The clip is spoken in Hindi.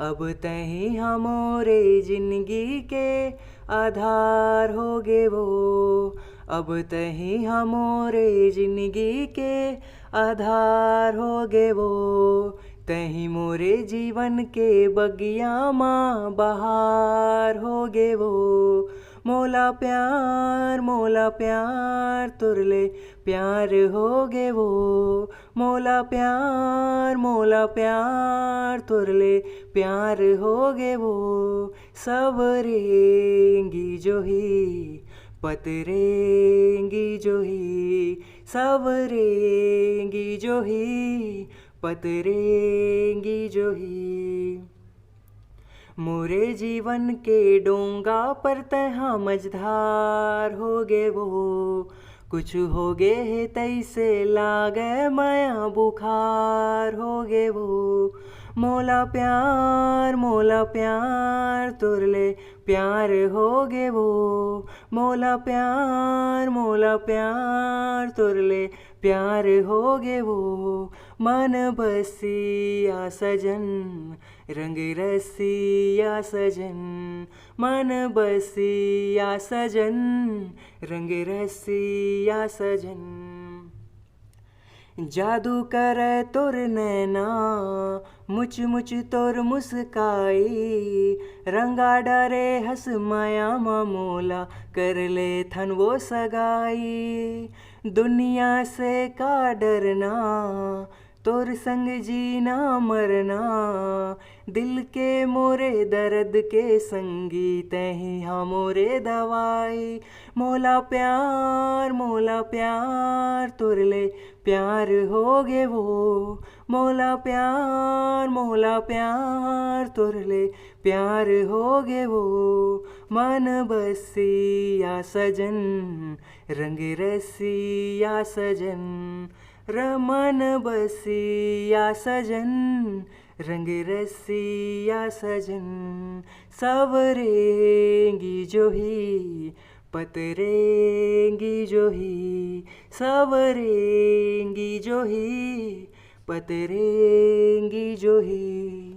अब तही हमोरे जिंदगी के आधार होगे वो। अब तही हमोरे जिंदगी के आधार होगे वो। तही मोरे जीवन के बगिया माँ बहार होगे वो। मोला प्यार तुरले प्यार होगे वो। मोला प्यार तुरले प्यार होगे वो। सबरेंगी जो ही पतरेंगी जो ही। सबरेंगी जो ही पतरेंगी जो ही। मोरे जीवन के डोंगा पर तहाँ मझधार होगे वो। कुछ होगे है तैसे लागे माया बुखार होगे वो। मोला प्यार तुरले प्यार होगे वो। मोला प्यार तुरले प्यार होगे वो। मन बसिया सजन रंग रसिया सजन। मन बसिया सजन रंग रसिया सजन। जादू करे तोर नैना मुच मुच तोर मुस्काई। रंगा डरे हंस माया मोला कर ले थन वो सगाई। दुनिया से का डरना तोर संग जीना मरना। दिल के मोरे दर्द के संगीत ही हमोरे दवाई। मोला प्यार तुरले प्यार होगे वो। मोला प्यार तुरले प्यार होगे वो। मन बसिया सजन रंग रसिया सजन। रमन बसिया सजन रंग रसिया सजन। सबरेंगी जो ही पतरेंगी जो ही। सबरेंगी जो ही पतरेंगी जो ही।